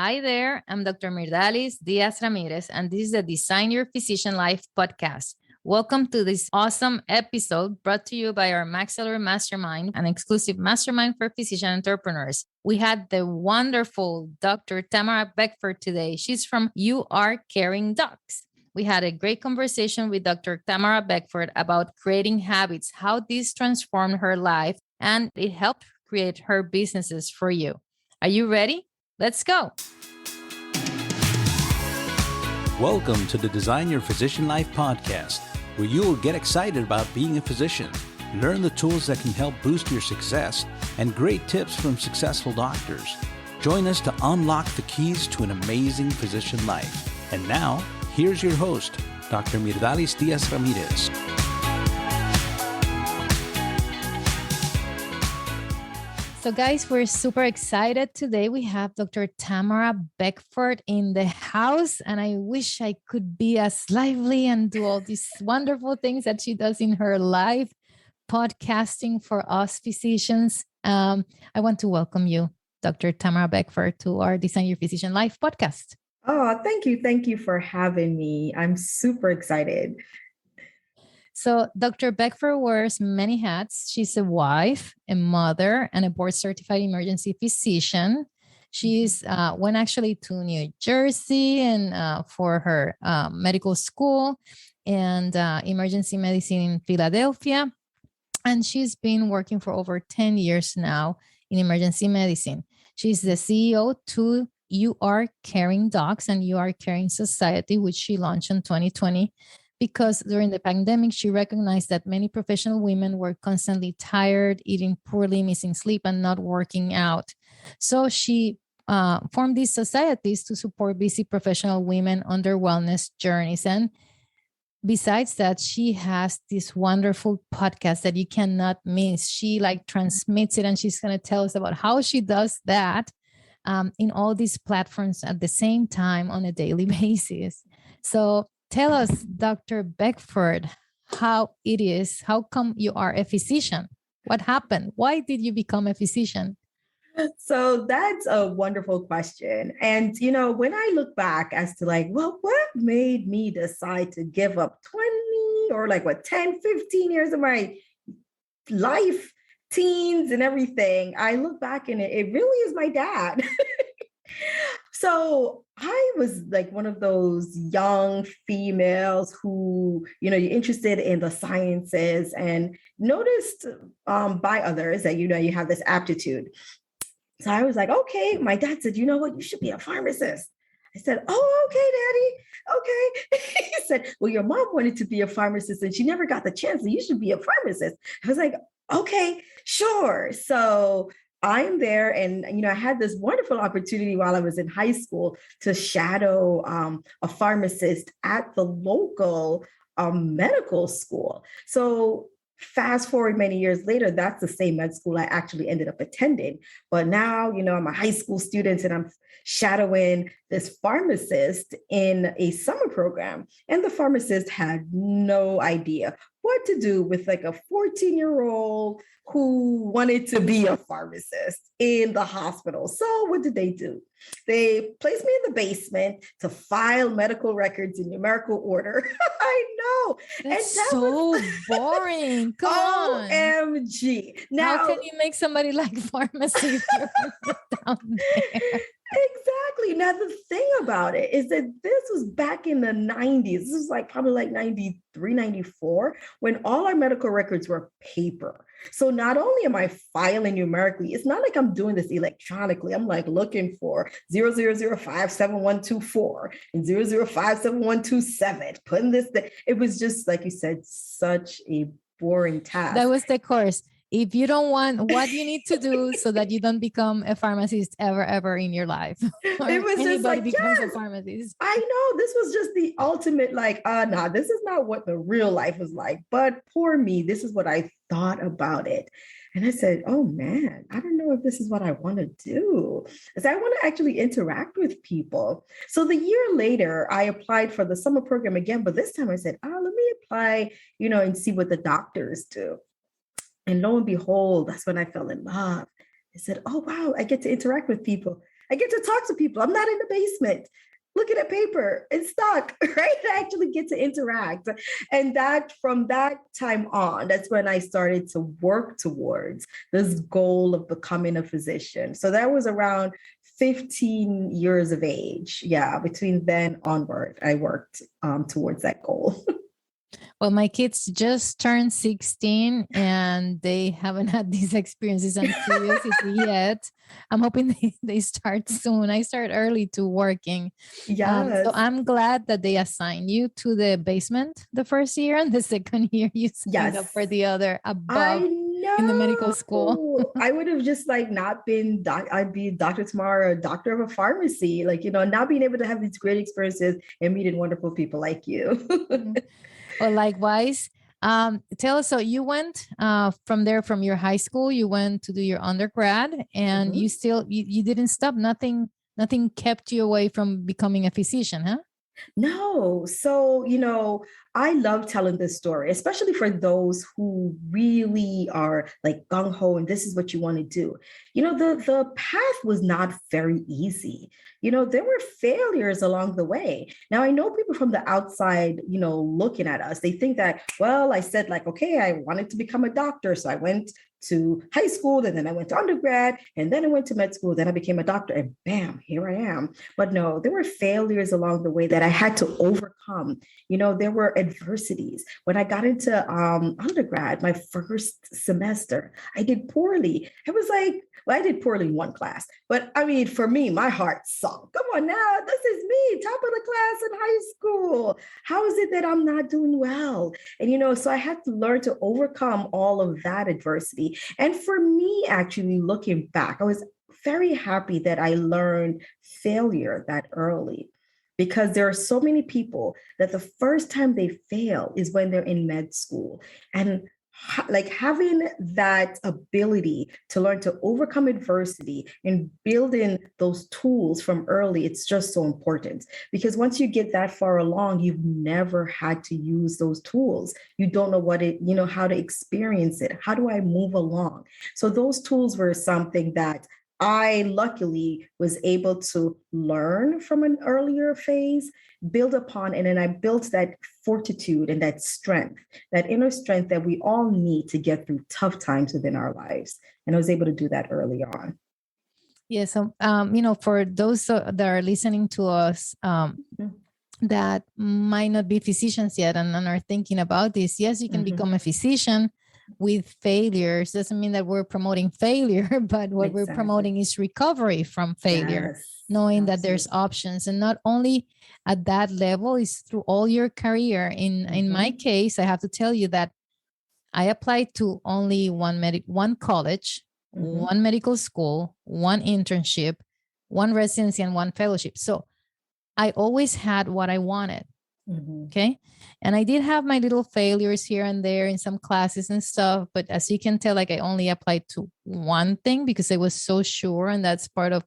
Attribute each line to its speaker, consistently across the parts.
Speaker 1: Hi there, I'm Dr. Myrdalis Diaz-Ramirez, and this is the Design Your Physician Life podcast. Welcome to this awesome episode brought to you by our maxAllure Mastermind, an exclusive mastermind for physician entrepreneurs. We had the wonderful Dr. Tamara Beckford today. She's from You Are Caring Docs. We had a great conversation with Dr. Tamara Beckford about creating habits, how this transformed her life, and it helped create her businesses for you. Are you ready? Let's go.
Speaker 2: Welcome to the Design Your Physician Life podcast, where you will get excited about being a physician, learn the tools that can help boost your success, and great tips from successful doctors. Join us to unlock the keys to an amazing physician life. And now, here's your host, Dr. Myrdalis Diaz-Ramirez.
Speaker 1: So guys, we're super excited today. We have Dr. Tamara Beckford in the house, and I wish I could be as lively and do all these wonderful things that she does in her life, podcasting for us physicians. I want to welcome you, Dr. Tamara Beckford, to our Design Your Physician Life podcast.
Speaker 3: Oh, thank you. Thank you for having me. I'm super excited.
Speaker 1: So Dr. Beckford wears many hats. She's a wife, a mother, and a board-certified emergency physician. She's went actually to New Jersey and for her medical school and emergency medicine in Philadelphia. And she's been working for over 10 years now in emergency medicine. She's the CEO to You Are Caring Docs and You Are Caring Society, which she launched in 2020. Because during the pandemic, she recognized that many professional women were constantly tired, eating poorly, missing sleep, and not working out. So she formed these societies to support busy professional women on their wellness journeys. And besides that, she has this wonderful podcast that you cannot miss. She transmits it, and she's going to tell us about how she does that in all these platforms at the same time on a daily basis. So tell us, Dr. Beckford, how it is. How come you are a physician? What happened? Why did you become a physician?
Speaker 3: So that's a wonderful question. And, when I look back as to what made me decide to give up 20 or 10, 15 years of my life, teens and everything, I look back and it really is my dad. So I was one of those young females who, you're interested in the sciences and noticed by others that, you have this aptitude. So I was like, okay, my dad said, you know what, you should be a pharmacist. I said, oh, okay, Daddy. Okay. He said, well, your mom wanted to be a pharmacist and she never got the chance. So you should be a pharmacist. I was like, okay, sure. So I'm there. And, I had this wonderful opportunity while I was in high school to shadow a pharmacist at the local medical school. So fast forward many years later, that's the same med school I actually ended up attending. But now, I'm a high school student and I'm shadowing this pharmacist in a summer program. And the pharmacist had no idea what to do with a 14-year-old who wanted to be a pharmacist in the hospital. So what did they do? They placed me in the basement to file medical records in numerical order. I know.
Speaker 1: That's so boring. Come on.
Speaker 3: OMG. Now,
Speaker 1: how can you make somebody like pharmacy if you're down there?
Speaker 3: Exactly. Now, the thing about it is that this was back in the 90s. This was probably 93, 94, when all our medical records were paper. So not only am I filing numerically, it's not like I'm doing this electronically. I'm looking for 00057124 and 0057127, putting this, it was just, like you said, such a boring task.
Speaker 1: That was the course. If you don't want, what you need to do so that you don't become a pharmacist ever in your life.
Speaker 3: It was just
Speaker 1: becomes a pharmacist.
Speaker 3: I know this was just the ultimate, this is not what the real life was like. But poor me, this is what I thought about it. And I said, oh man, I don't know if this is what I want to do. Because I want to actually interact with people. So the year later, I applied for the summer program again. But this time I said, let me apply, and see what the doctors do. And lo and behold, that's when I fell in love. I said, oh, wow, I get to interact with people. I get to talk to people. I'm not in the basement looking at paper and stock, right? I actually get to interact. And that from that time on, that's when I started to work towards this goal of becoming a physician. So that was around 15 years of age. Yeah, between then onward, I worked towards that goal.
Speaker 1: Well, my kids just turned 16 and they haven't had these experiences and curiosity yet. I'm hoping they start soon. I start early to working.
Speaker 3: Yes.
Speaker 1: So I'm glad that they assigned you to the basement the first year, and the second year you signed up for the other above in the medical school.
Speaker 3: I would have just like not been I'd be Dr. Tamara, a doctor of a pharmacy, like, not being able to have these great experiences and meeting wonderful people like you.
Speaker 1: Well, likewise. Tell us, so you went from there, from your high school, you went to do your undergrad, and you still, you didn't stop. Nothing kept you away from becoming a physician, huh?
Speaker 3: No. So, I love telling this story, especially for those who really are like gung ho and this is what you want to do. The path was not very easy. There were failures along the way. Now, I know people from the outside, looking at us, they think that, well, I said like, okay, I wanted to become a doctor. So I went to high school, and then I went to undergrad, and then I went to med school, then I became a doctor, and bam, here I am. But no, there were failures along the way that I had to overcome. There were adversities. When I got into undergrad, my first semester, I did poorly. I was like, well, I did poorly in one class, but I mean, for me, my heart sunk. Come on now, this is me, top of the class in high school. How is it that I'm not doing well? And, so I had to learn to overcome all of that adversity. And for me, actually looking back, I was very happy that I learned failure that early, because there are so many people that the first time they fail is when they're in med school. And like having that ability to learn to overcome adversity and building those tools from early, it's just so important, because once you get that far along, you've never had to use those tools. You don't know how to experience it. How do I move along? So those tools were something that I luckily was able to learn from an earlier phase, build upon, and then I built that fortitude and that strength, that inner strength that we all need to get through tough times within our lives. And I was able to do that early on.
Speaker 1: Yeah. So, for those that are listening to us, that might not be physicians yet and are thinking about this, yes, you can become a physician with failures. Doesn't mean that we're promoting failure, but what we're promoting is recovery from failure, knowing that there's options. And not only at that level, is through all your career. In my case, I have to tell you that I applied to only one college, one medical school, one internship, one residency, and one fellowship. So I always had what I wanted. Okay. And I did have my little failures here and there in some classes and stuff. But as you can tell, like I only applied to one thing because I was so sure. And that's part of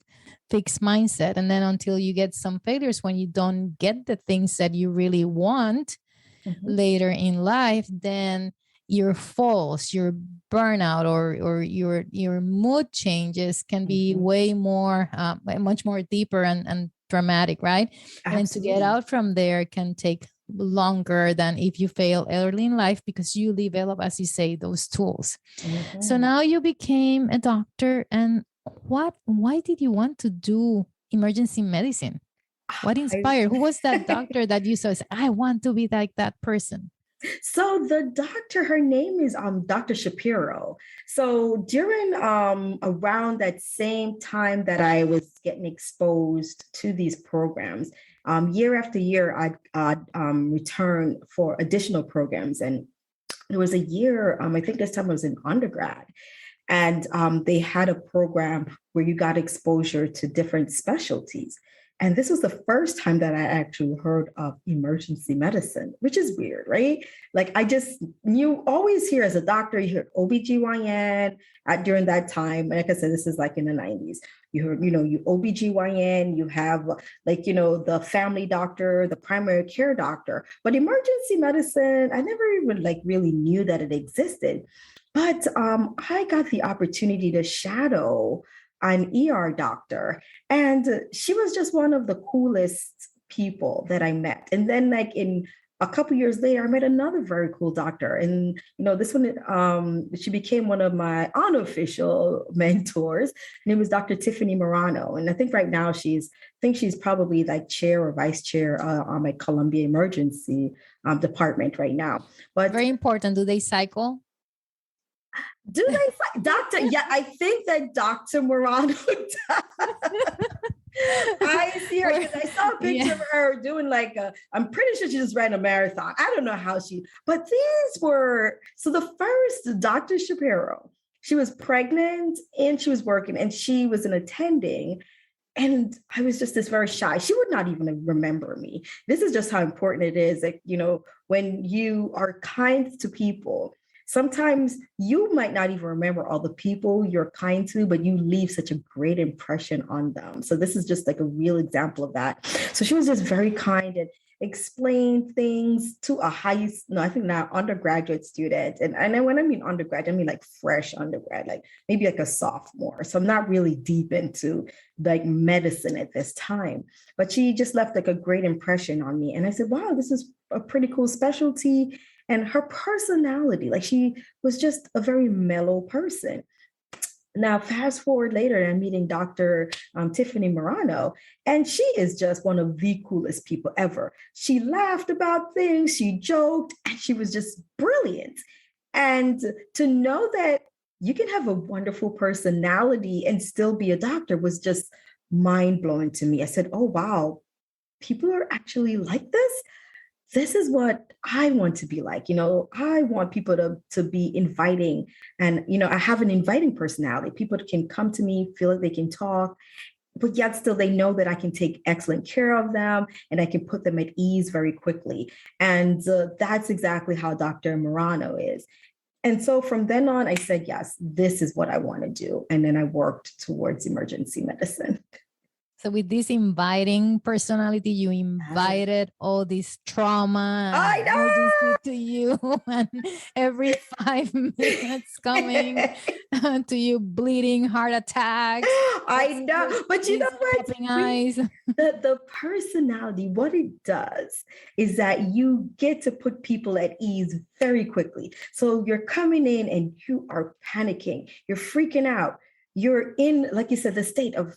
Speaker 1: fixed mindset. And then until you get some failures, when you don't get the things that you really want later in life, then your falls, your burnout, or your mood changes can be way more, much more deeper and dramatic, right? Absolutely. And to get out from there can take longer than if you fail early in life, because you develop, as you say, those tools. So now you became a doctor, and why did you want to do emergency medicine? What inspired? Who was that doctor that you saw? I want to be like that person.
Speaker 3: So the doctor, her name is Dr. Shapiro. So during around that same time that I was getting exposed to these programs, year after year, I'd return for additional programs. And there was a year, I think this time I was in undergrad, and they had a program where you got exposure to different specialties. And this was the first time that I actually heard of emergency medicine, which is weird, right? Like you always hear as a doctor, you hear OBGYN during that time. Like I said, this is like in the 90s. You heard, you OBGYN, you have like, the family doctor, the primary care doctor, but emergency medicine, I never even like really knew that it existed. But I got the opportunity to shadow an ER doctor. And she was just one of the coolest people that I met. And then like in a couple years later, I met another very cool doctor. And, this one, she became one of my unofficial mentors. Her name was Dr. Tiffany Morano. And I think right now she's probably like chair or vice chair on my Columbia Emergency department right now. But
Speaker 1: very important. Do they cycle?
Speaker 3: Do they, Doctor? Yeah, I think that Dr. Morano does. I see her because I saw a picture of her doing I'm pretty sure she just ran a marathon. I don't know how but these were, so the first Dr. Shapiro, she was pregnant and she was working and she was an attending. And I was just this very shy. She would not even remember me. This is just how important it is. Like, when you are kind to people, sometimes you might not even remember all the people you're kind to, but you leave such a great impression on them. So this is just like a real example of that. So she was just very kind and explained things to I think now undergraduate student. And then when I mean undergrad, I mean like fresh undergrad, like maybe like a sophomore. So I'm not really deep into like medicine at this time, but she just left like a great impression on me. And I said, wow, this is a pretty cool specialty. And her personality, like she was just a very mellow person. Now, fast forward later, I'm meeting Dr. Tiffany Morano, and she is just one of the coolest people ever. She laughed about things, she joked, and she was just brilliant. And to know that you can have a wonderful personality and still be a doctor was just mind-blowing to me. I said, oh, wow, people are actually like this? This is what I want to be like. I want people to be inviting. And, I have an inviting personality. People can come to me, feel like they can talk, but yet still they know that I can take excellent care of them and I can put them at ease very quickly. And that's exactly how Dr. Morano is. And so from then on, I said, yes, this is what I want to do. And then I worked towards emergency medicine.
Speaker 1: So with this inviting personality, you invited all this trauma and emergency to you, and every 5 minutes coming to you, bleeding, heart attacks.
Speaker 3: I know, but you know what?
Speaker 1: Eyes.
Speaker 3: The personality, what it does is that you get to put people at ease very quickly. So you're coming in and you are panicking, you're freaking out. You're in, like you said, the state of,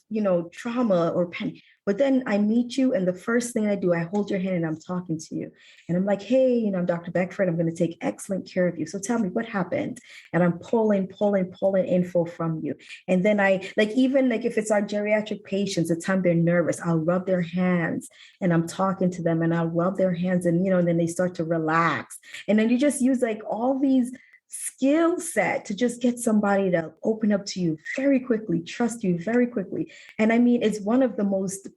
Speaker 3: trauma or panic. But then I meet you and the first thing I do, I hold your hand and I'm talking to you. And I'm like, hey, I'm Dr. Beckford. I'm going to take excellent care of you. So tell me what happened. And I'm pulling info from you. And then I even if it's our geriatric patients, the time they're nervous, I'll rub their hands and I'm talking to them and I'll rub their hands and, and then they start to relax. And then you just use like all these skill set to just get somebody to open up to you very quickly, trust you very quickly. And I mean, it's one of the most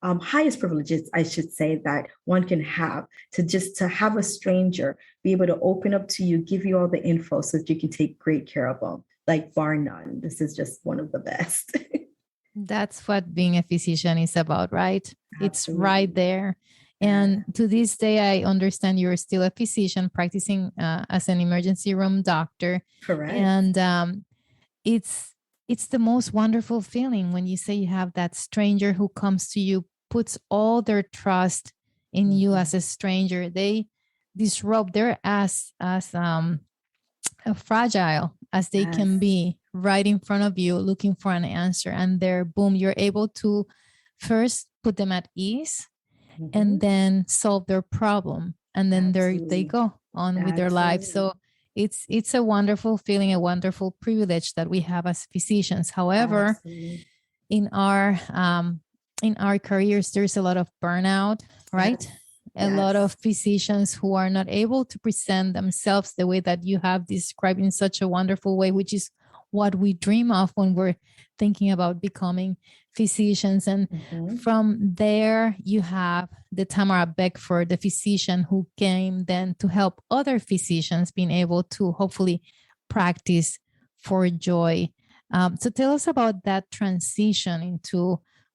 Speaker 3: highest privileges, I should say, that one can have, to have a stranger be able to open up to you, give you all the info so that you can take great care of them, like bar none. This is just one of the best.
Speaker 1: That's what being a physician is about, right?
Speaker 3: Absolutely.
Speaker 1: It's right there. And to this day, I understand you're still a physician practicing as an emergency room doctor.
Speaker 3: Correct.
Speaker 1: And it's the most wonderful feeling when you say you have that stranger who comes to you, puts all their trust in you as a stranger. They disrupt. They're as fragile as they can be right in front of you, looking for an answer. And there, boom, you're able to first put them at ease. And then solve their problem. And then they go on with their lives. So it's a wonderful feeling, a wonderful privilege that we have as physicians. However, in our careers, there's a lot of burnout, right? A lot of physicians who are not able to present themselves the way that you have described in such a wonderful way, which is what we dream of when we're thinking about becoming physicians. And from there, you have the Tamara Beckford, the physician who came then to help other physicians being able to hopefully practice for joy. So tell us about that transition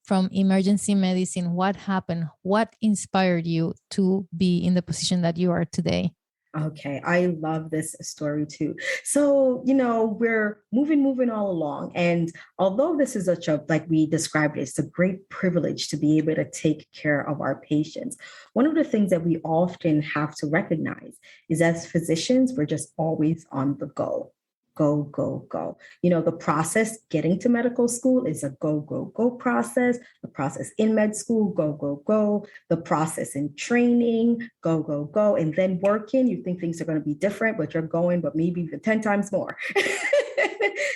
Speaker 1: from emergency medicine. What happened? What inspired you to be in the position that you are today?
Speaker 3: Okay, I love this story too. So, we're moving all along. And although this is such a, like we described it, it's a great privilege to be able to take care of our patients. One of the things that we often have to recognize is as physicians, we're just always on the go. Go, go, go. The process getting to medical school is a go, go, go process. The process in med school, go, go, go. The process in training, go, go, go. And then working, you think things are going to be different, but you're going, but maybe even 10 times more.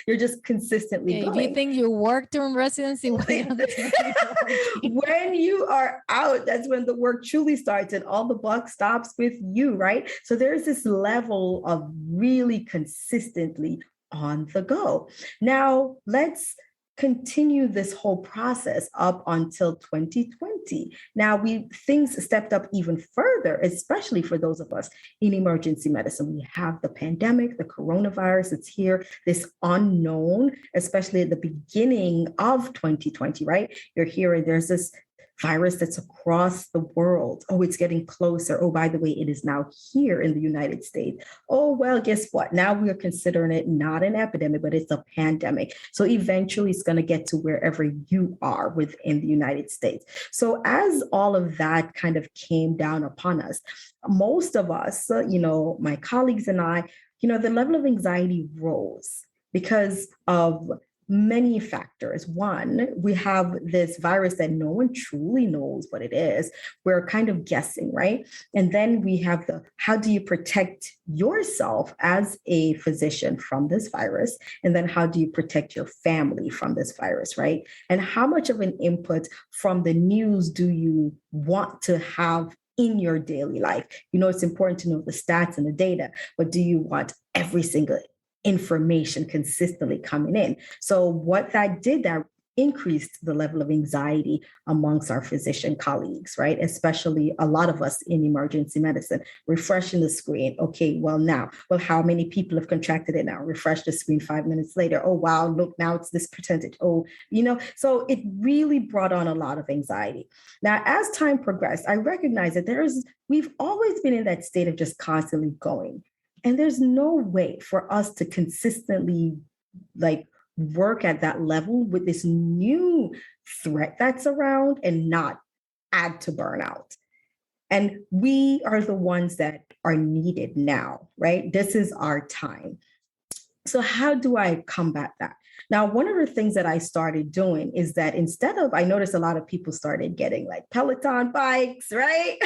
Speaker 3: You're just consistently going.
Speaker 1: If you think you work during residency,
Speaker 3: when you are out, that's when the work truly starts and all the buck stops with you, right? So there's this level of really consistently on the go. Now, let's continue this whole process up until 2020. Now things stepped up even further, especially for those of us in emergency medicine. We have the pandemic, the coronavirus, it's here, this unknown, especially at the beginning of 2020, right? You're hearing there's this virus that's across the world. Oh, it's getting closer. Oh, by the way, it is now here in the United States. Oh, well, guess what? Now we are considering it not an epidemic, but it's a pandemic. So eventually it's going to get to wherever you are within the United States. So as all of that kind of came down upon us, most of us, my colleagues and I, the level of anxiety rose because of many factors. One, we have this virus that no one truly knows what it is. We're kind of guessing, right? And then we have how do you protect yourself as a physician from this virus? And then how do you protect your family from this virus, right? And how much of an input from the news do you want to have in your daily life? It's important to know the stats and the data, but do you want every single information consistently coming in? So what that did, that increased the level of anxiety amongst our physician colleagues, right? Especially a lot of us in emergency medicine, refreshing the screen. Okay, how many people have contracted it now? Refresh the screen 5 minutes later. Oh, wow, look, now it's this percentage. Oh, so it really brought on a lot of anxiety. Now, as time progressed, I recognize that we've always been in that state of just constantly going. And there's no way for us to consistently work at that level with this new threat that's around and not add to burnout. And we are the ones that are needed now, right? This is our time. So how do I combat that? Now, one of the things that I started doing is that I noticed a lot of people started getting Peloton bikes, right?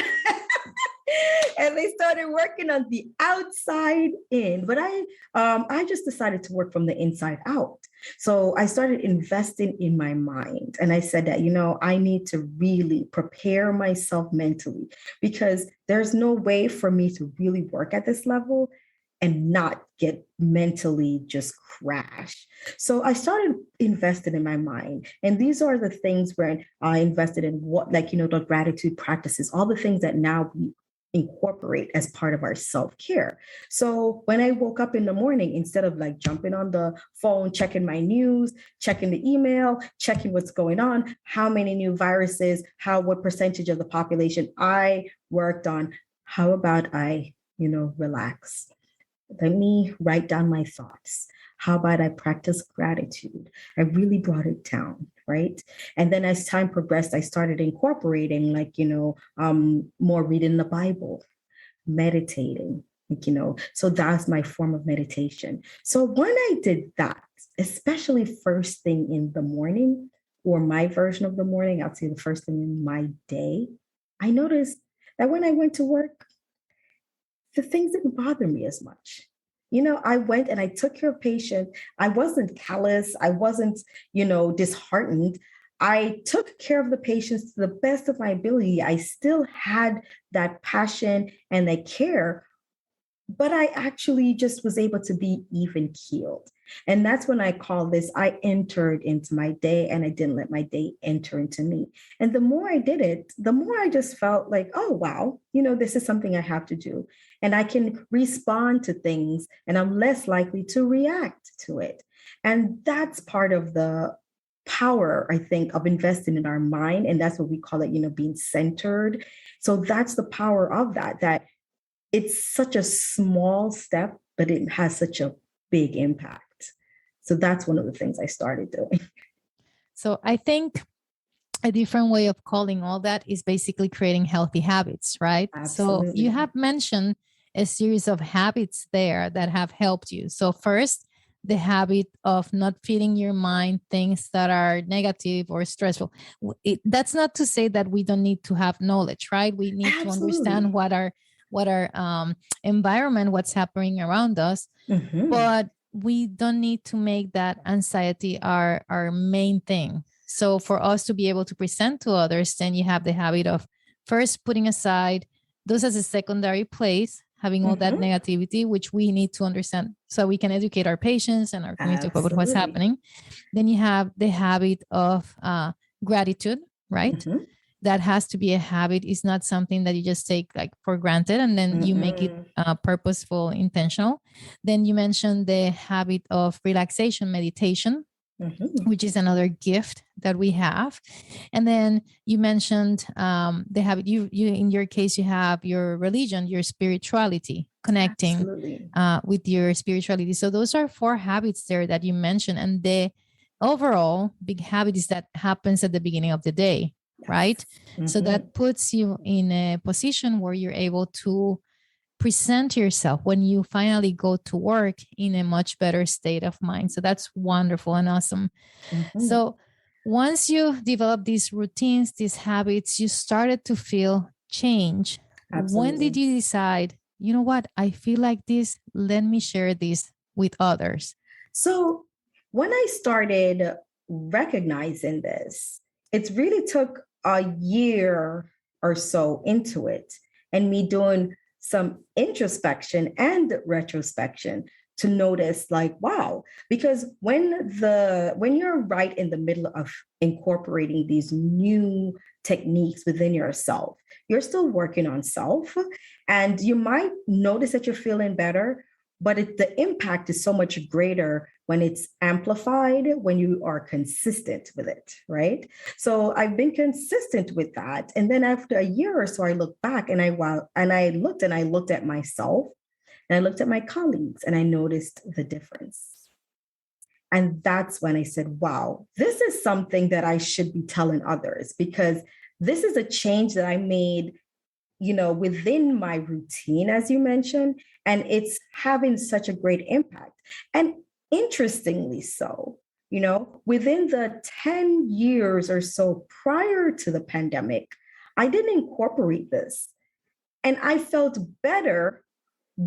Speaker 3: And they started working on the outside in, but I just decided to work from the inside out. So I started investing in my mind. And I said that, I need to really prepare myself mentally, because there's no way for me to really work at this level and not get mentally just crash. So I started investing in my mind. And these are the things where I invested in the gratitude practices, all the things that now we incorporate as part of our self-care. So when I woke up in the morning, instead of jumping on the phone, checking my news, checking the email, checking what's going on, how many new viruses, what percentage of the population, I worked on, how about I, relax? Let me write down my thoughts. How about I practice gratitude? I really brought it down, right? And then as time progressed, I started incorporating more reading the Bible, meditating, so that's my form of meditation. So when I did that, especially first thing in the morning, or my version of the morning, I'd say the first thing in my day, I noticed that when I went to work, the things didn't bother me as much. I went and I took care of patients. I wasn't callous. I wasn't, disheartened. I took care of the patients to the best of my ability. I still had that passion and that care, but I actually just was able to be even keeled. And that's when I call this, I entered into my day and I didn't let my day enter into me. And the more I did it, the more I just felt oh, wow, this is something I have to do. And I can respond to things and I'm less likely to react to it. And that's part of the power, I think, of investing in our mind. And that's what we call it, being centered. So that's the power of that it's such a small step, but it has such a big impact. So that's one of the things I started doing.
Speaker 1: So I think a different way of calling all that is basically creating healthy habits, right?
Speaker 3: Absolutely.
Speaker 1: So you have mentioned a series of habits there that have helped you. So first, the habit of not feeding your mind things that are negative or stressful. That's not to say that we don't need to have knowledge, right? We need to understand what our environment, what's happening around us, but we don't need to make that anxiety our main thing. So for us to be able to present to others, then you have the habit of first putting aside those as a secondary place, having all that negativity, which we need to understand so we can educate our patients and our community about what's happening. Then you have the habit of gratitude, right? That has to be a habit. It's not something that you just take like for granted and then you make it purposeful, intentional. Then you mentioned the habit of relaxation, meditation, which is another gift that we have. And then you mentioned the habit, you in your case, you have your religion, your spirituality, connecting with your spirituality. So those are 4 habits there that you mentioned. And the overall big habit is that happens at the beginning of the day, right? So that puts you in a position where you're able to present yourself when you finally go to work in a much better state of mind. So that's wonderful and awesome. So once you develop these routines, these habits, you started to feel change. When did you decide, you know what, I feel like this, let me share this with others?
Speaker 3: So when I started recognizing this, it really took a year or so into it and me doing some introspection and retrospection to notice like, wow, because when you're right in the middle of incorporating these new techniques within yourself, you're still working on self and you might notice that you're feeling better, but the impact is so much greater when it's amplified, when you are consistent with it, right? So I've been consistent with that. And then after a year or so, I looked back and I looked at myself and I looked at my colleagues and I noticed the difference. And that's when I said, wow, this is something that I should be telling others because this is a change that I made, within my routine, as you mentioned, and it's having such a great impact. And interestingly so, within the 10 years or so prior to the pandemic, I didn't incorporate this. And I felt better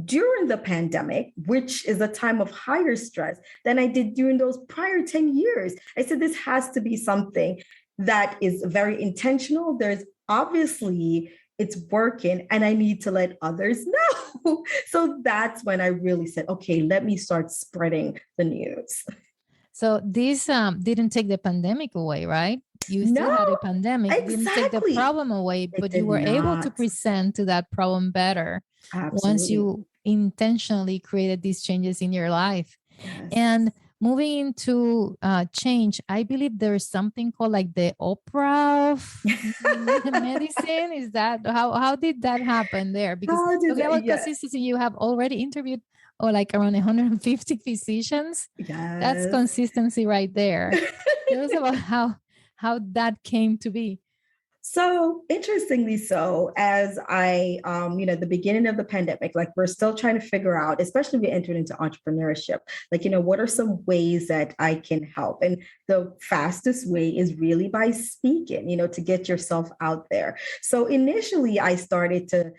Speaker 3: during the pandemic, which is a time of higher stress, than I did during those prior 10 years. I said, this has to be something that is very intentional. There's obviously it's working and I need to let others know. So that's when I really said, okay, let me start spreading the news.
Speaker 1: So this didn't take the pandemic away, right? You still had a pandemic. Exactly. Didn't take the problem away, but you were able to present to that problem better. Absolutely. Once you intentionally created these changes in your life. Yes. And moving into change, I believe there's something called like the Oprah of medicine. Is that how did that happen there? Because talking about consistency, you have already interviewed like around 150 physicians. Yes. That's consistency right there. Tell us about how that came to be.
Speaker 3: So interestingly so, as I, the beginning of the pandemic, like we're still trying to figure out, especially we entered into entrepreneurship, like, what are some ways that I can help? And the fastest way is really by speaking, to get yourself out there. So initially I started to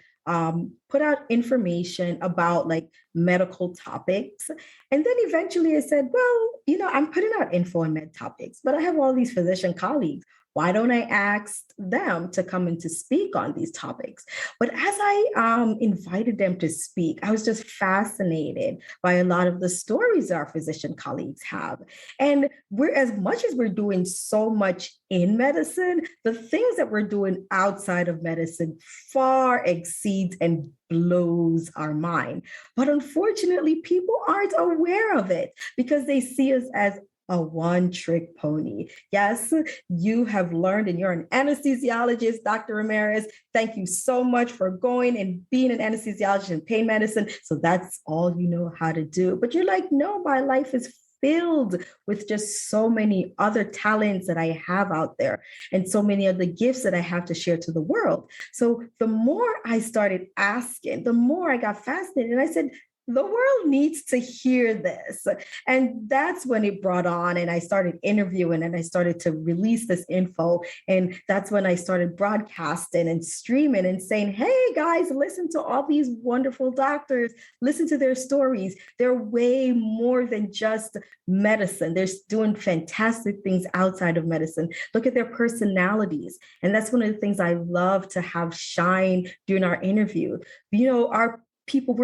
Speaker 3: put out information about like medical topics. And then eventually I said, well, I'm putting out info on med topics, but I have all these physician colleagues. Why don't I ask them to come in to speak on these topics? But as I invited them to speak, I was just fascinated by a lot of the stories our physician colleagues have. And as much as we're doing so much in medicine, the things that we're doing outside of medicine far exceeds and blows our mind. But unfortunately, people aren't aware of it because they see us as a one-trick pony. Yes, you have learned, and you're an anesthesiologist, Dr. Ramirez. Thank you so much for going and being an anesthesiologist in pain medicine. So that's all you know how to do. But you're like, no, my life is filled with just so many other talents that I have out there and so many other gifts that I have to share to the world. So the more I started asking, the more I got fascinated. And I said, the world needs to hear this. And that's when it brought on, and I started interviewing and I started to release this info. And that's when I started broadcasting and streaming and saying, hey guys, listen to all these wonderful doctors, listen to their stories. They're way more than just medicine. They're doing fantastic things outside of medicine. Look at their personalities. And that's one of the things I love to have shine during our interview. You know, our people,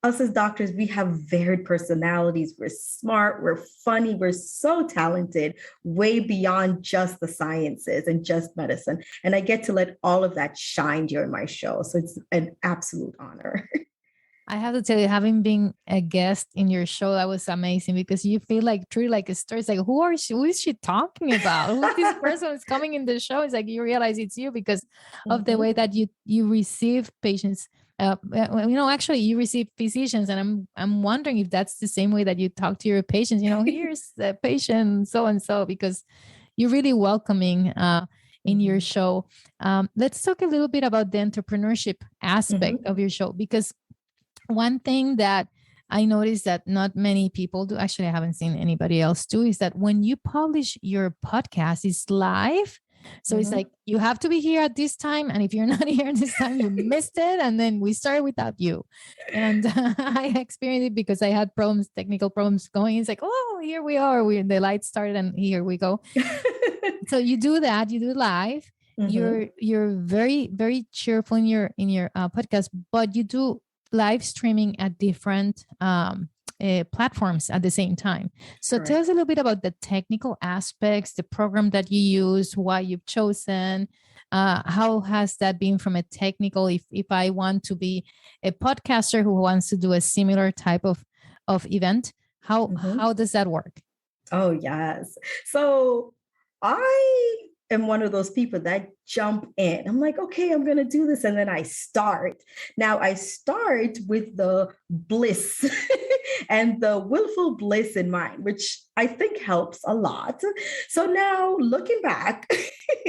Speaker 3: us as doctors, we have varied personalities. We're smart, we're funny, we're so talented, way beyond just the sciences and just medicine. And I get to let all of that shine during my show. So it's an absolute honor.
Speaker 1: I have to tell you, having been a guest in your show, that was amazing because you feel like truly like a story. It's like, who is she talking about? Who this person is coming in the show? It's like you realize it's you because of the way that you receive patients. Actually, you receive physicians, and I'm wondering if that's the same way that you talk to your patients. You know, here's the patient so and so, because you're really welcoming in your show. Let's talk a little bit about the entrepreneurship aspect of your show, because one thing that I noticed that not many people do, actually I haven't seen anybody else do, is that when you publish your podcast, it's live. So it's like, you have to be here at this time. And if you're not here at this time, you missed it. And then we started without you. And I experienced it because I had technical problems going. It's like, oh, here we are. The lights started and here we go. So you do that, you do live. You're very, very cheerful in your podcast, but you do live streaming at different platforms at the same time. So Tell us a little bit about the technical aspects, the program that you use, why you've chosen. How has that been from a technical, if I want to be a podcaster who wants to do a similar type of event, how does that work?
Speaker 3: Oh, yes. So I am one of those people that jump in. I'm like, okay, I'm going to do this. And then I start. Now I start with the bliss and the willful bliss in mind, which I think helps a lot. So now looking back,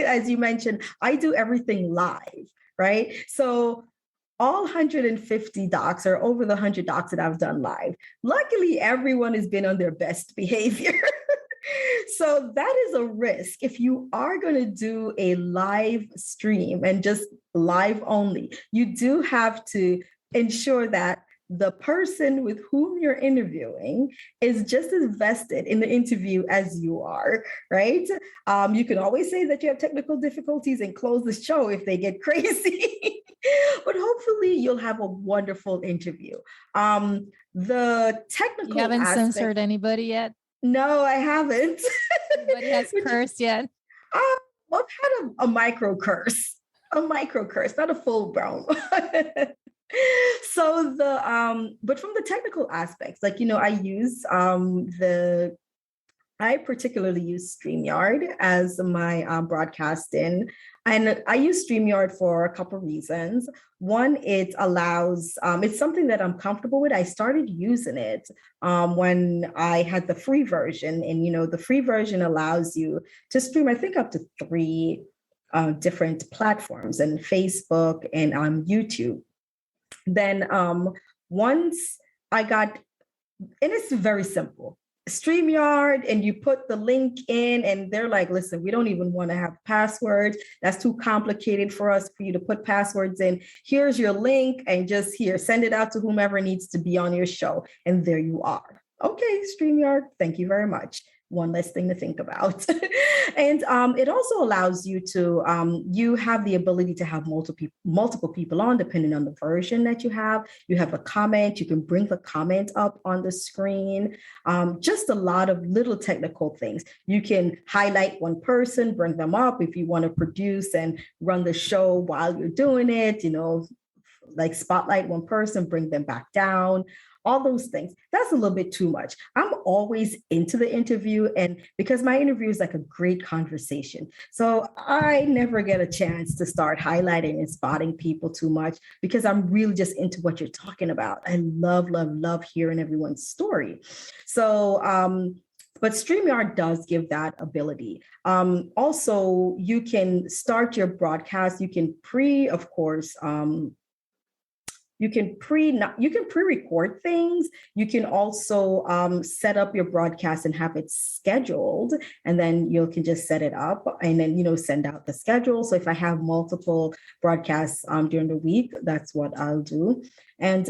Speaker 3: as you mentioned, I do everything live, right? So all 150 docs or over the 100 docs that I've done live, luckily everyone has been on their best behavior. So that is a risk. If you are going to do a live stream and just live only, you do have to ensure that the person with whom you're interviewing is just as vested in the interview as you are, right? You can always say that you have technical difficulties and close the show if they get crazy, but hopefully you'll have a wonderful interview. The technical
Speaker 1: You haven't censored anybody yet?
Speaker 3: No, I haven't.
Speaker 1: Nobody has cursed yet?
Speaker 3: I've had a micro curse, not a full blown. So but from the technical aspects, like, I particularly use StreamYard as my broadcasting. And I use StreamYard for a couple of reasons. One, it allows, it's something that I'm comfortable with. I started using it when I had the free version. And, the free version allows you to stream, I think, up to 3 different platforms, and Facebook and YouTube. Then once I got, and it's very simple, StreamYard, and you put the link in and they're like, listen, we don't even want to have passwords. That's too complicated for us for you to put passwords in. Here's your link, and just send it out to whomever needs to be on your show. And there you are. Okay, StreamYard, thank you very much. One less thing to think about. And it also allows you to, you have the ability to have multiple people on, depending on the version that you have. You have a comment, you can bring the comment up on the screen. Just a lot of little technical things. You can highlight one person, bring them up if you want to produce and run the show while you're doing it, like spotlight one person, bring them back down. all those things. That's a little bit too much. I'm always into the interview, and because my interview is like a great conversation. So I never get a chance to start highlighting and spotting people too much because I'm really just into what you're talking about. I love, love, love hearing everyone's story. So, but StreamYard does give that ability. Also, you can start your broadcast. You can of course, you can pre-record things. You can also set up your broadcast and have it scheduled, and then you can just set it up and then send out the schedule. So if I have multiple broadcasts during the week, that's what I'll do. And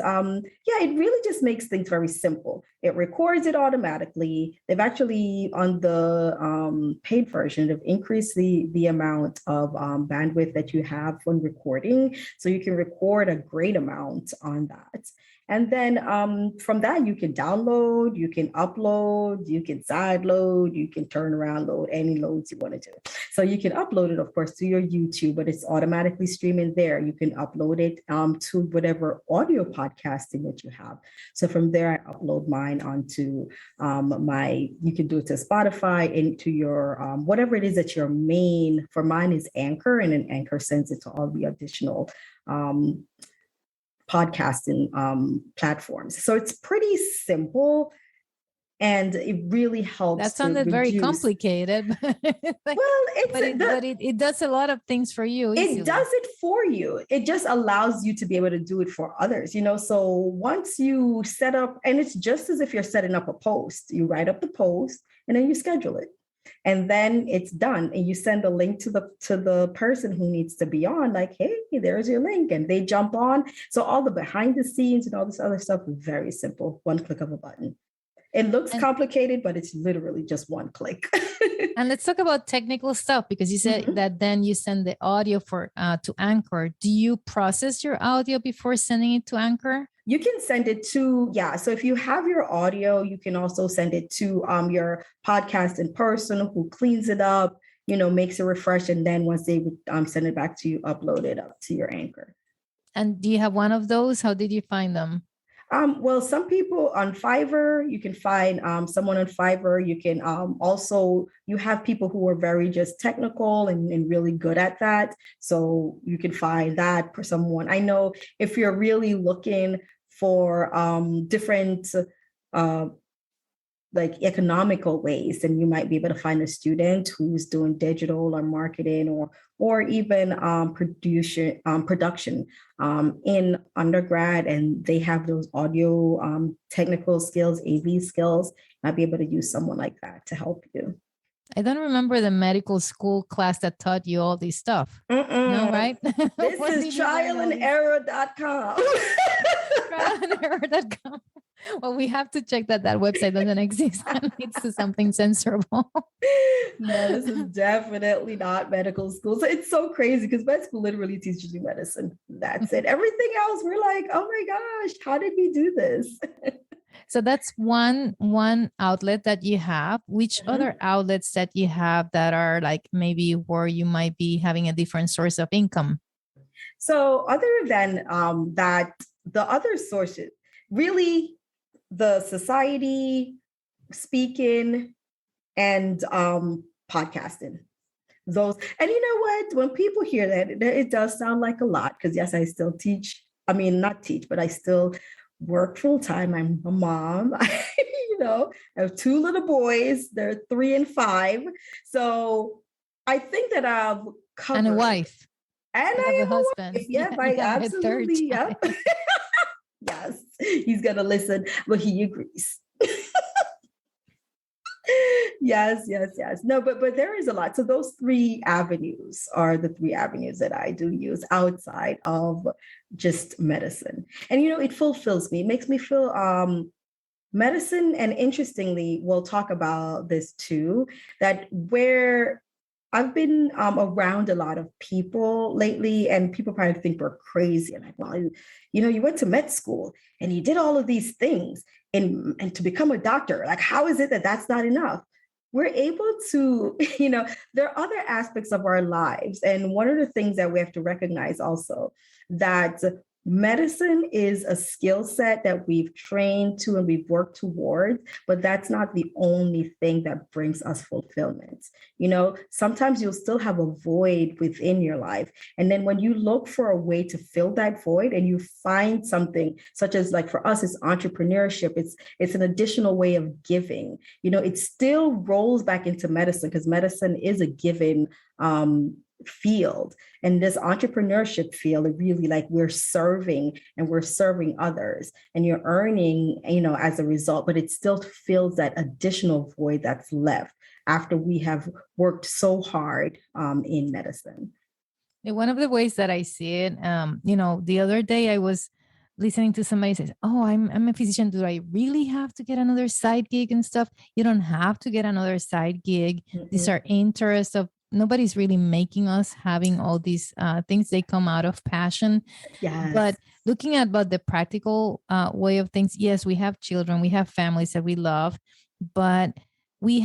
Speaker 3: it really just makes things very simple. It records it automatically. They've actually, on the paid version, they've increased the amount of bandwidth that you have when recording. So you can record a great amount on that. And then from that, you can download, you can upload, you can side load, you can turn around load any loads you want to do. So you can upload it, of course, to your YouTube, but it's automatically streaming there. You can upload it to whatever audio podcasting that you have. So from there, I upload mine onto you can do it to Spotify, into your, whatever it is that your main, for mine is Anchor, and then Anchor sends it to all the additional podcasting platforms. So it's pretty simple, and it really helps.
Speaker 1: That sounded very complicated. It does a lot of things for you. Easily.
Speaker 3: It does it for you. It just allows you to be able to do it for others. So once you set up, and it's just as if you're setting up a post. You write up the post and then you schedule it. And then it's done. And you send a link to the person who needs to be on, like, hey, there's your link. And they jump on. So all the behind the scenes and all this other stuff, very simple. One click of a button. It looks complicated, but it's literally just one click.
Speaker 1: And let's talk about technical stuff, because you said that then you send the audio to Anchor. Do you process your audio before sending it to Anchor?
Speaker 3: You can send it to, so if you have your audio, you can also send it to your podcasting person who cleans it up, makes it refresh. And then once they send it back to you, upload it up to your Anchor.
Speaker 1: And do you have one of those? How did you find them?
Speaker 3: Well, some people on Fiverr, you can find someone on Fiverr. You can you have people who are very just technical and really good at that. So you can find that for someone. I know if you're really looking for different like economical ways, then you might be able to find a student who's doing digital or marketing or even production in undergrad, and they have those audio technical skills, AV skills. Might be able to use someone like that to help you.
Speaker 1: I don't remember the medical school class that taught you all this stuff. No, right?
Speaker 3: This is trialanderror.com.
Speaker 1: Trialanderror.com. Well, we have to check that website doesn't exist and leads to something censorable.
Speaker 3: No, this is definitely not medical school. So it's so crazy because med school literally teaches you medicine. That's it. Everything else, we're like, oh my gosh, how did we do this?
Speaker 1: So that's one outlet that you have. Which other outlets that you have that are like maybe where you might be having a different source of income?
Speaker 3: So other than that, the other sources, really the society, speaking, and podcasting. Those, and you know what? When people hear that, it does sound like a lot because yes, I still teach. I mean, not teach, but I still work full time. I'm a mom. I have two little boys. They're 3 and 5. So I think that I've covered.
Speaker 1: And a wife.
Speaker 3: And I have a husband. Wife. Yeah, I absolutely. Yep. Yes, he's gonna listen, but he agrees. Yes. No, but there is a lot. So those 3 avenues are the 3 avenues that I do use outside of just medicine. And, it fulfills me. It makes me feel medicine. And interestingly, we'll talk about this too, that where I've been around a lot of people lately, and people probably think we're crazy. And like, well, you went to med school and you did all of these things and to become a doctor. Like, how is it that that's not enough? We're able to, there are other aspects of our lives. And one of the things that we have to recognize also that medicine is a skill set that we've trained to and we've worked towards, but that's not the only thing that brings us fulfillment. Sometimes you'll still have a void within your life. And then when you look for a way to fill that void and you find something such as, like for us, it's entrepreneurship. It's an additional way of giving. It still rolls back into medicine because medicine is a given field. And this entrepreneurship field, it really like we're serving others and you're earning, as a result, but it still fills that additional void that's left after we have worked so hard in medicine.
Speaker 1: One of the ways that I see it, the other day I was listening to somebody say, "Oh, I'm a physician. Do I really have to get another side gig and stuff?" You don't have to get another side gig. Mm-hmm. These are interests of nobody's really making us having all these things. They come out of passion.
Speaker 3: Yes.
Speaker 1: But looking at about the practical way of things, yes, we have children, we have families that we love, but we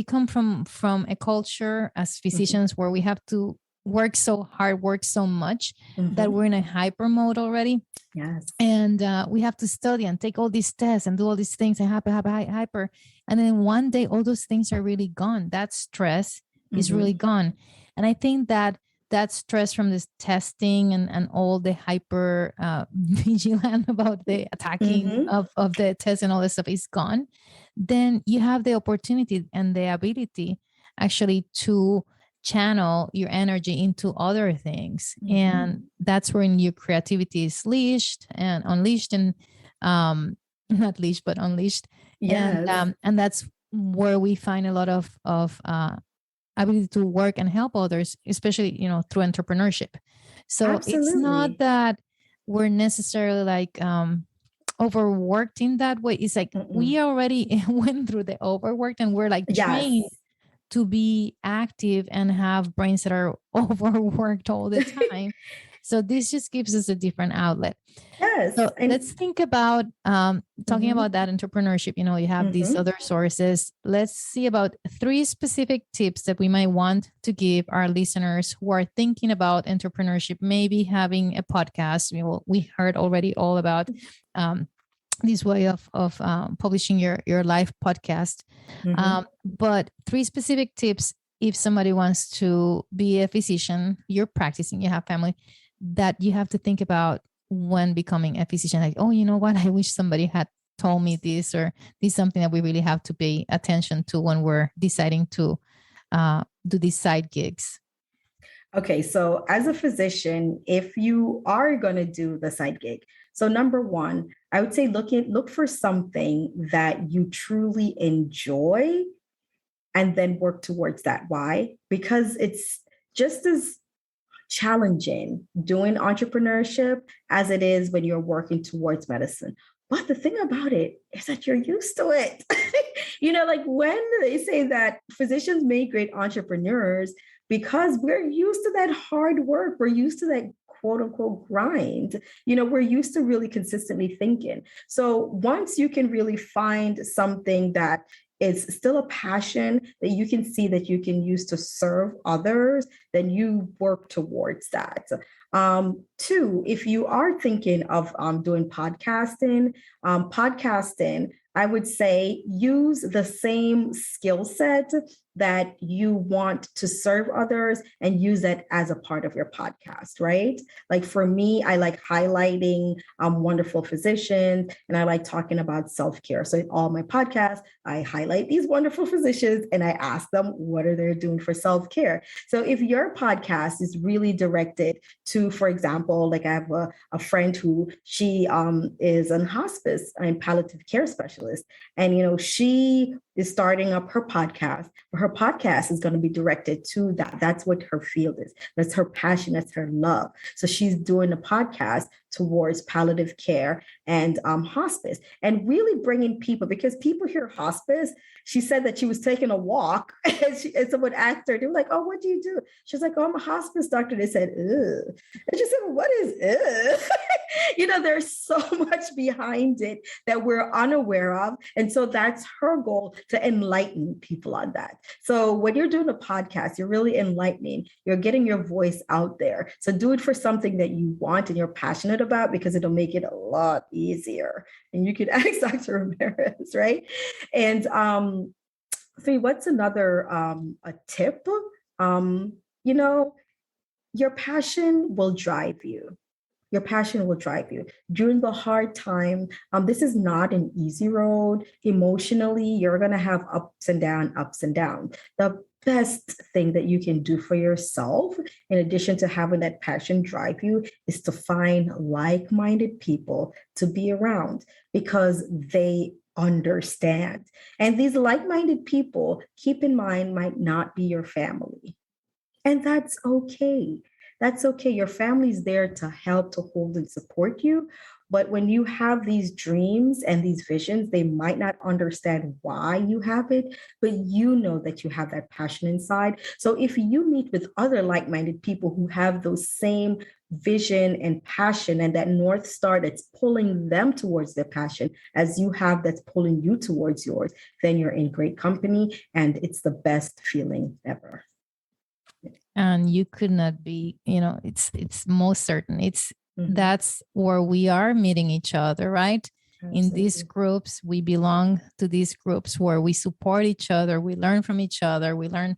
Speaker 1: come from a culture as physicians where we have to work so hard, work so much that we're in a hyper mode already.
Speaker 3: Yes.
Speaker 1: And we have to study and take all these tests and do all these things and hyper. And then one day, all those things are really gone. That stress is really gone. And I think that stress from this testing and all the hyper vigilant about the attacking of the test and all this stuff is gone. Then you have the opportunity and the ability actually to channel your energy into other things. And that's when your creativity is unleashed and not leashed, but unleashed.
Speaker 3: Yes.
Speaker 1: And that's where we find a lot of ability to work and help others, especially, through entrepreneurship. So
Speaker 3: Absolutely.
Speaker 1: It's not that we're necessarily like overworked in that way. It's like we already went through the overworked and we're like trained to be active and have brains that are overworked all the time. So this just gives us a different outlet.
Speaker 3: Yes.
Speaker 1: So let's think about talking about that entrepreneurship. You have these other sources. Let's see about 3 specific tips that we might want to give our listeners who are thinking about entrepreneurship, maybe having a podcast. We heard already all about this way of publishing your live podcast. But 3 specific tips if somebody wants to be a physician, you're practicing, you have family, that you have to think about when becoming a physician. Like, oh, you know what? I wish somebody had told me this, or this is something that we really have to pay attention to when we're deciding to do these side gigs.
Speaker 3: Okay, so as a physician, if you are going to do the side gig, so number 1, I would say look for something that you truly enjoy and then work towards that. Why? Because it's just as challenging doing entrepreneurship as it is when you're working towards medicine. But the thing about it is that you're used to it. Like when they say that physicians make great entrepreneurs, because we're used to that hard work. We're used to that quote unquote grind. We're used to really consistently thinking. So once you can really find something that is still a passion that you can see that you can use to serve others, then you work towards that. 2, if you are thinking of doing podcasting, I would say use the same skill set that you want to serve others and use that as a part of your podcast, right? Like for me, I like highlighting wonderful physicians and I like talking about self-care. So in all my podcasts, I highlight these wonderful physicians and I ask them, what are they doing for self-care? So if your podcast is really directed to, for example, like I have a friend who she is in hospice and palliative care specialist. And, she is starting up her podcast. Her podcast is going to be directed to that. That's what her field is. That's her passion. That's her love. So she's doing a podcast towards palliative care and hospice, and really bringing people, because people hear hospice. She said that she was taking a walk and someone asked her, they were like, oh, what do you do? She's like, oh, I'm a hospice doctor. They said, ugh. And she said, well, what is ugh? There's so much behind it that we're unaware of. And so that's her goal, to enlighten people on that. So when you're doing a podcast, you're really enlightening, you're getting your voice out there. So do it for something that you want and you're passionate good about, because it'll make it a lot easier. And you can ask Dr. Ramirez, right? And what's another a tip? Your passion will drive you. Your passion will drive you during the hard time. This is not an easy road. Emotionally, you're going to have ups and downs. The best thing that you can do for yourself, in addition to having that passion drive you, is to find like-minded people to be around, because they understand. And these like-minded people, keep in mind, might not be your family. And that's okay. That's okay. Your family's there to help, to hold and support you. But when you have these dreams and these visions, they might not understand why you have it, but you know that you have that passion inside. So if you meet with other like-minded people who have those same vision and passion, and that North Star that's pulling them towards their passion as you have that's pulling you towards yours, then you're in great company, and it's the best feeling ever.
Speaker 1: And you could not be, it's most certain. That's where we are meeting each other, right? Absolutely. In these groups, we belong to these groups where we support each other. We learn from each other. We learn,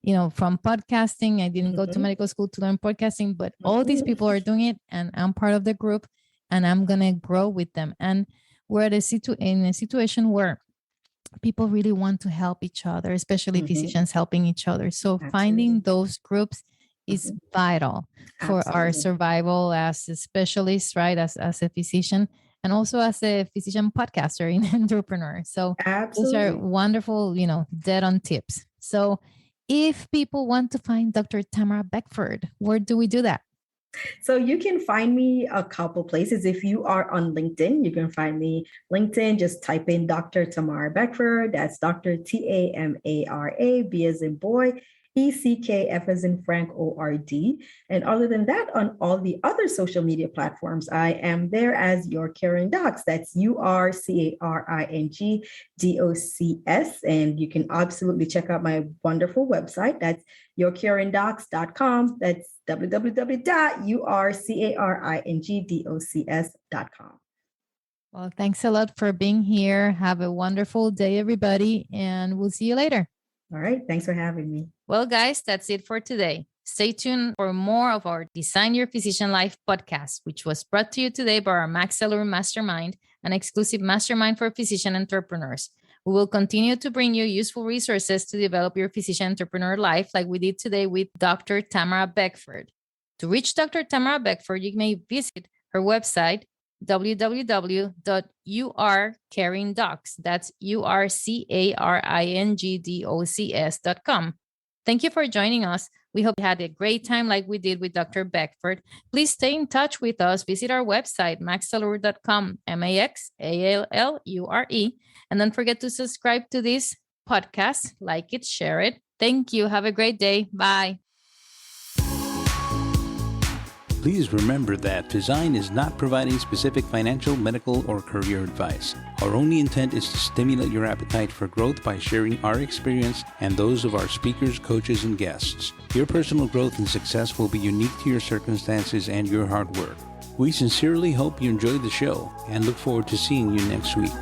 Speaker 1: from podcasting. I didn't go to medical school to learn podcasting, but all these people are doing it, and I'm part of the group, and I'm going to grow with them. And we're in a situation where people really want to help each other, especially physicians helping each other. So finding those groups is vital for our survival as a specialist, right? As a physician, and also as a physician podcaster and entrepreneur. So those are wonderful, dead on tips. So if people want to find Dr. Tamara Beckford, where do we do that?
Speaker 3: So you can find me a couple places. If you are on LinkedIn, you can find me LinkedIn. Just type in Dr. Tamara Beckford. That's Dr. Tamara, B as in boy, ECKF as in Frank, ORD. And other than that, on all the other social media platforms, I am there as Your Caring Docs. That's URCARINGDOCS. And you can absolutely check out my wonderful website. That's yourcaringdocs.com. That's www.urcaringdocs.com.
Speaker 1: Well, thanks a lot for being here. Have a wonderful day, everybody, and we'll see you later.
Speaker 3: All right. Thanks for having me.
Speaker 1: Well, guys, that's it for today. Stay tuned for more of our Design Your Physician Life podcast, which was brought to you today by our maxAllure Mastermind, an exclusive mastermind for physician entrepreneurs. We will continue to bring you useful resources to develop your physician entrepreneur life, like we did today with Dr. Tamara Beckford. To reach Dr. Tamara Beckford, you may visit her website, www.urcaringdocs. That's URCARINGDOCS.com. Thank you for joining us. We hope you had a great time like we did with Dr. Beckford. Please stay in touch with us. Visit our website, maxallure.com, MAXALLURE. And don't forget to subscribe to this podcast, like it, share it. Thank you. Have a great day. Bye.
Speaker 2: Please remember that Design is not providing specific financial, medical, or career advice. Our only intent is to stimulate your appetite for growth by sharing our experience and those of our speakers, coaches, and guests. Your personal growth and success will be unique to your circumstances and your hard work. We sincerely hope you enjoyed the show and look forward to seeing you next week.